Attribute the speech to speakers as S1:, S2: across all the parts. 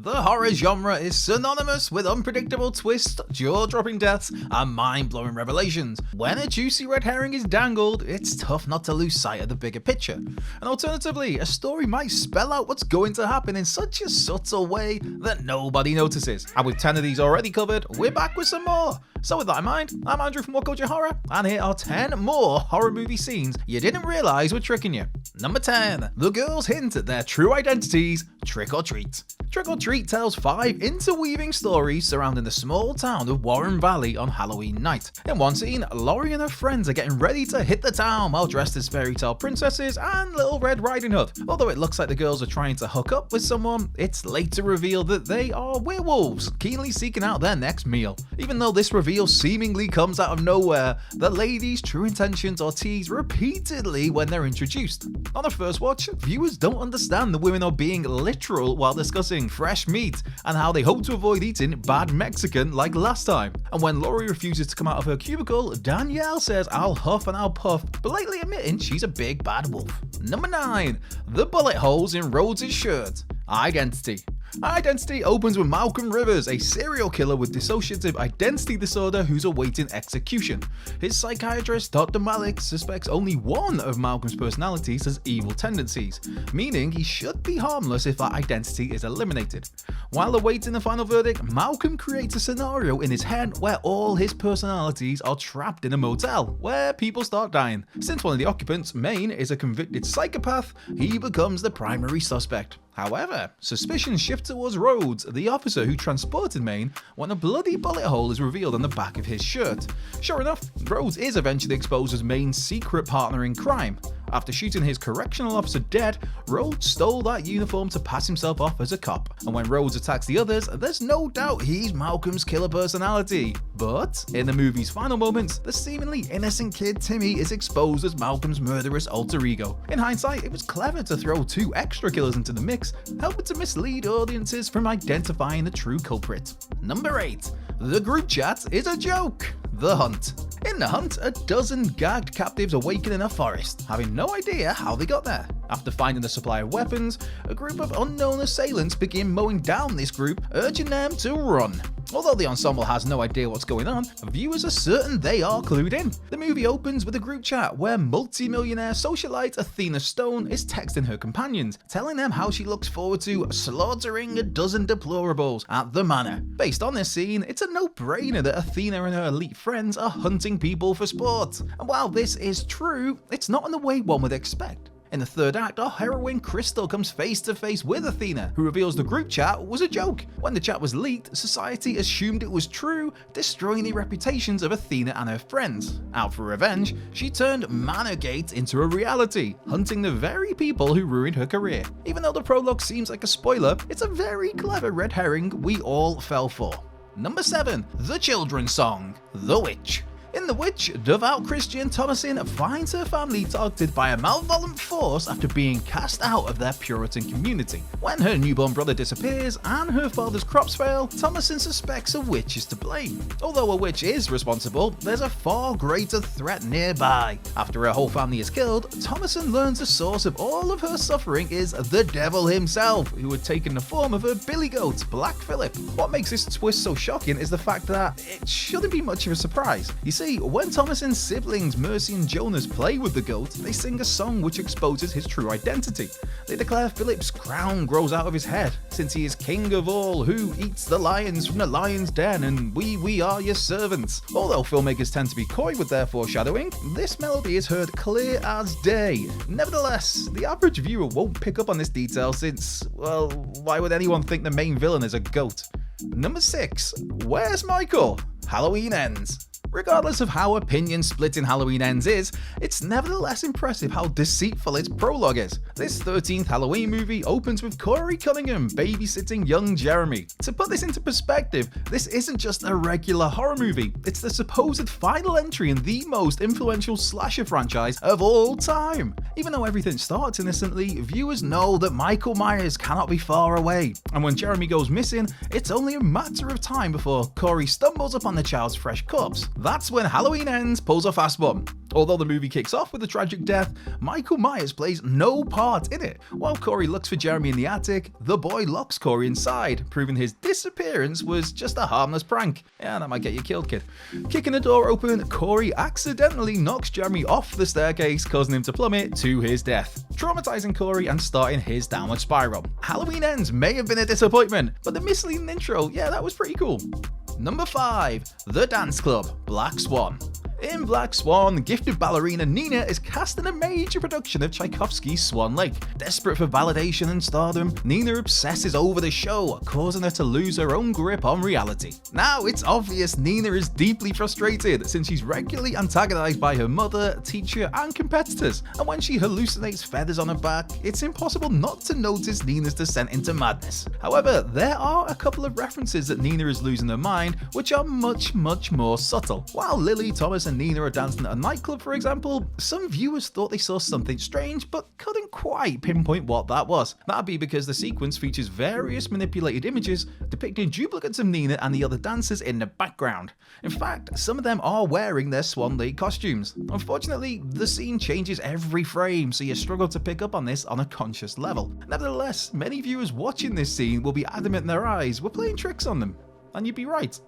S1: The horror genre is synonymous with unpredictable twists, jaw-dropping deaths, and mind-blowing revelations. When a juicy red herring is dangled, it's tough not to lose sight of the bigger picture. And alternatively, a story might spell out what's going to happen in such a subtle way that nobody notices. And with 10 of these already covered, we're back with some more. So with that in mind, I'm Andrew from What Culture Horror, and here are 10 more horror movie scenes you didn't realise were tricking you. Number 10. The girls hint at their true identities, Trick or Treat. Trick or Treat tells 5 interweaving stories surrounding the small town of Warren Valley on Halloween night. In one scene, Laurie and her friends are getting ready to hit the town while dressed as fairy tale princesses and Little Red Riding Hood. Although it looks like the girls are trying to hook up with someone, it's later revealed that they are werewolves, keenly seeking out their next meal. Even though this reveal seemingly comes out of nowhere, the ladies' true intentions are teased repeatedly when they're introduced. On a first watch, viewers don't understand the women are being literal while discussing fresh meat and how they hope to avoid eating bad Mexican like last time. And when Laurie refuses to come out of her cubicle, Danielle says I'll huff and I'll puff, blatantly admitting she's a big bad wolf. Number 9. The bullet holes in Rhodes' shirt. Identity. Identity opens with Malcolm Rivers, a serial killer with dissociative identity disorder who's awaiting execution. His psychiatrist, Dr. Malik, suspects only one of Malcolm's personalities has evil tendencies, meaning he should be harmless if that identity is eliminated. While awaiting the final verdict, Malcolm creates a scenario in his head where all his personalities are trapped in a motel, where people start dying. Since one of the occupants, Maine, is a convicted psychopath, he becomes the primary suspect. However, suspicion shifts towards Rhodes, the officer who transported Maine, when a bloody bullet hole is revealed on the back of his shirt. Sure enough, Rhodes is eventually exposed as Maine's secret partner in crime. After shooting his correctional officer dead, Rhodes stole that uniform to pass himself off as a cop. And when Rhodes attacks the others, there's no doubt he's Malcolm's killer personality. But in the movie's final moments, the seemingly innocent kid Timmy is exposed as Malcolm's murderous alter ego. In hindsight, it was clever to throw 2 extra killers into the mix, helping to mislead audiences from identifying the true culprit. Number 8. The group chat is a joke. The Hunt. In The Hunt, a dozen gagged captives awaken in a forest, having no idea how they got there. After finding the supply of weapons, a group of unknown assailants begin mowing down this group, urging them to run. Although the ensemble has no idea what's going on, viewers are certain they are clued in. The movie opens with a group chat where multi-millionaire socialite Athena Stone is texting her companions, telling them how she looks forward to slaughtering a dozen deplorables at the manor. Based on this scene, it's a no-brainer that Athena and her elite friends are hunting people for sport. And while this is true, it's not in the way one would expect. In the third act, our heroine Crystal comes face to face with Athena, who reveals the group chat was a joke. When the chat was leaked, society assumed it was true, destroying the reputations of Athena and her friends. Out for revenge, she turned Manorgate into a reality, hunting the very people who ruined her career. Even though the prologue seems like a spoiler, it's a very clever red herring we all fell for. Number 7. The children's song, The Witch. In The Witch, devout Christian Thomasin finds her family targeted by a malevolent force after being cast out of their Puritan community. When her newborn brother disappears and her father's crops fail, Thomasin suspects a witch is to blame. Although a witch is responsible, there's a far greater threat nearby. After her whole family is killed, Thomasin learns the source of all of her suffering is the devil himself, who had taken the form of her billy goat, Black Phillip. What makes this twist so shocking is the fact that it shouldn't be much of a surprise. You see, when Thomasin's siblings Mercy and Jonas play with the goat, they sing a song which exposes his true identity. They declare Philip's crown grows out of his head, since he is king of all, who eats the lions from the lion's den, and we are your servants. Although filmmakers tend to be coy with their foreshadowing, this melody is heard clear as day. Nevertheless, the average viewer won't pick up on this detail since, well, why would anyone think the main villain is a goat? Number 6. Where's Michael? Halloween Ends. Regardless of how opinion-splitting Halloween Ends is, it's nevertheless impressive how deceitful its prologue is. This 13th Halloween movie opens with Corey Cunningham babysitting young Jeremy. To put this into perspective, this isn't just a regular horror movie, it's the supposed final entry in the most influential slasher franchise of all time. Even though everything starts innocently, viewers know that Michael Myers cannot be far away, and when Jeremy goes missing, it's only a matter of time before Corey stumbles upon the child's fresh corpse. That's when Halloween Ends pulls a fast one. Although the movie kicks off with a tragic death, Michael Myers plays no part in it. While Corey looks for Jeremy in the attic, the boy locks Corey inside, proving his disappearance was just a harmless prank. Yeah, that might get you killed, kid. Kicking the door open, Corey accidentally knocks Jeremy off the staircase, causing him to plummet to his death, traumatizing Corey and starting his downward spiral. Halloween Ends may have been a disappointment, but the misleading intro, yeah, that was pretty cool. Number 5. The Dance Club, Black Swan. In Black Swan, gifted ballerina Nina is cast in a major production of Tchaikovsky's Swan Lake. Desperate for validation and stardom, Nina obsesses over the show, causing her to lose her own grip on reality. Now, it's obvious Nina is deeply frustrated since she's regularly antagonized by her mother, teacher, and competitors, and when she hallucinates feathers on her back, it's impossible not to notice Nina's descent into madness. However, there are a couple of references that Nina is losing her mind, which are much more subtle. While Lily, Thomas, and Nina are dancing at a nightclub, for example, some viewers thought they saw something strange but couldn't quite pinpoint what that was. That'd be because the sequence features various manipulated images depicting duplicates of Nina and the other dancers in the background. In fact, some of them are wearing their Swan Lake costumes. Unfortunately, the scene changes every frame, so you struggle to pick up on this on a conscious level. Nevertheless, many viewers watching this scene will be adamant in their eyes we're playing tricks on them. And you'd be right.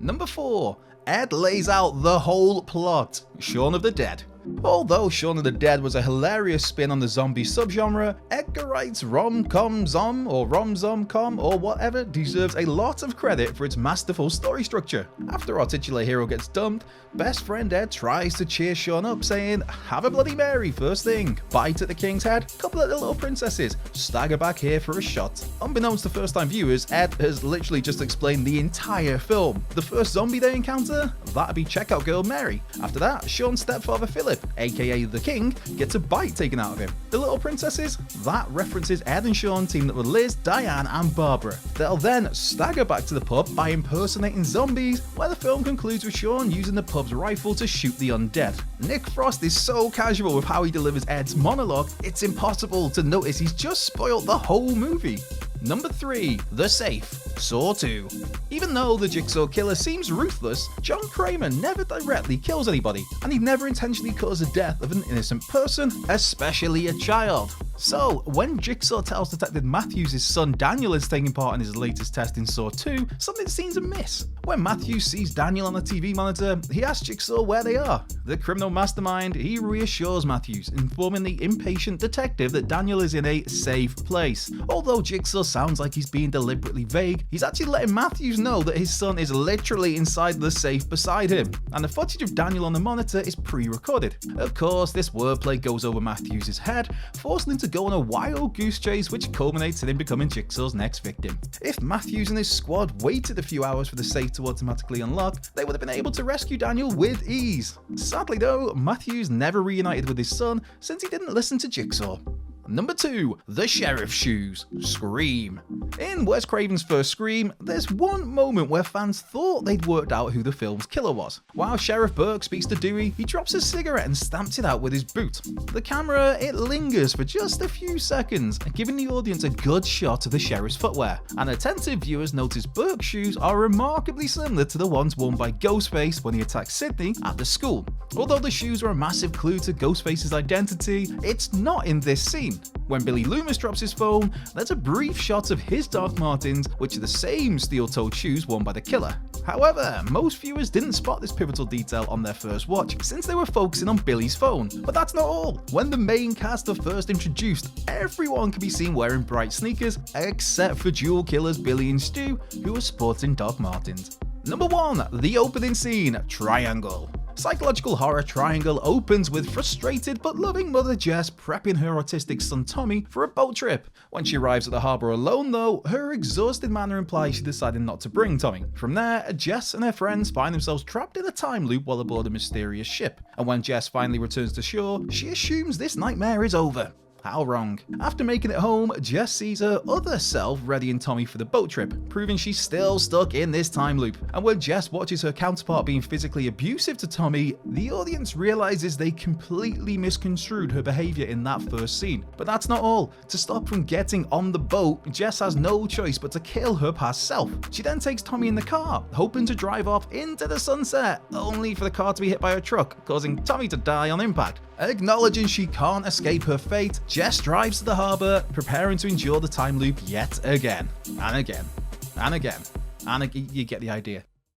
S1: Number 4. Ed lays out the whole plot. Shaun of the Dead. Although Shaun of the Dead was a hilarious spin on the zombie subgenre, Edgar Wright's rom-com-zom or rom-zom-com or whatever deserves a lot of credit for its masterful story structure. After our titular hero gets dumped, best friend Ed tries to cheer Shaun up, saying, "Have a Bloody Mary first thing, bite at the king's head, couple at the little princesses, stagger back here for a shot." Unbeknownst to first-time viewers, Ed has literally just explained the entire film. The first zombie they encounter? That'd be checkout girl Mary. After that, Shaun's stepfather Philip, aka the King, gets a bite taken out of him. The little princesses? That references Ed and Shaun teamed up with Liz, Diane, and Barbara. They'll then stagger back to the pub by impersonating zombies, where the film concludes with Shaun using the pub's rifle to shoot the undead. Nick Frost is so casual with how he delivers Ed's monologue, it's impossible to notice he's just spoiled the whole movie. Number 3. The Safe. Saw 2. Even though the Jigsaw Killer seems ruthless, John Kramer never directly kills anybody, and he never intentionally caused the death of an innocent person, especially a child. So, when Jigsaw tells Detective Matthews his son Daniel is taking part in his latest test in Saw 2, something seems amiss. When Matthews sees Daniel on the TV monitor, he asks Jigsaw where they are. The criminal mastermind, he reassures Matthews, informing the impatient detective that Daniel is in a safe place. Although Jigsaw sounds like he's being deliberately vague, he's actually letting Matthews know that his son is literally inside the safe beside him, and the footage of Daniel on the monitor is pre-recorded. Of course, this wordplay goes over Matthews' head, forcing him to go on a wild goose chase which culminates in him becoming Jigsaw's next victim. If Matthews and his squad waited a few hours for the safe to automatically unlock, they would have been able to rescue Daniel with ease. Sadly though, Matthews never reunited with his son since he didn't listen to Jigsaw. Number 2. The Sheriff's Shoes. Scream. In Wes Craven's first Scream, there's one moment where fans thought they'd worked out who the film's killer was. While Sheriff Burke speaks to Dewey, he drops a cigarette and stamps it out with his boot. The camera, it lingers for just a few seconds, giving the audience a good shot of the sheriff's footwear, and attentive viewers notice Burke's shoes are remarkably similar to the ones worn by Ghostface when he attacks Sidney at the school. Although the shoes are a massive clue to Ghostface's identity, it's not in this scene. When Billy Loomis drops his phone, there's a brief shot of his Doc Martens, which are the same steel-toed shoes worn by the killer. However, most viewers didn't spot this pivotal detail on their first watch, since they were focusing on Billy's phone. But that's not all. When the main cast are first introduced, everyone can be seen wearing bright sneakers, except for dual killers Billy and Stu, who are sporting Doc Martens. Number 1. The opening scene, Triangle. Psychological horror Triangle opens with frustrated but loving mother Jess prepping her autistic son Tommy for a boat trip. When she arrives at the harbour alone though, her exhausted manner implies she decided not to bring Tommy. From there, Jess and her friends find themselves trapped in a time loop while aboard a mysterious ship. And when Jess finally returns to shore, she assumes this nightmare is over. How wrong. After making it home, Jess sees her other self readying Tommy for the boat trip, proving she's still stuck in this time loop. And when Jess watches her counterpart being physically abusive to Tommy, the audience realizes they completely misconstrued her behavior in that first scene. But that's not all. To stop from getting on the boat, Jess has no choice but to kill her past self. She then takes Tommy in the car, hoping to drive off into the sunset, only for the car to be hit by a truck, causing Tommy to die on impact. Acknowledging she can't escape her fate, Jess drives to the harbour, preparing to endure the time loop yet again, and again, and again, and you get the idea.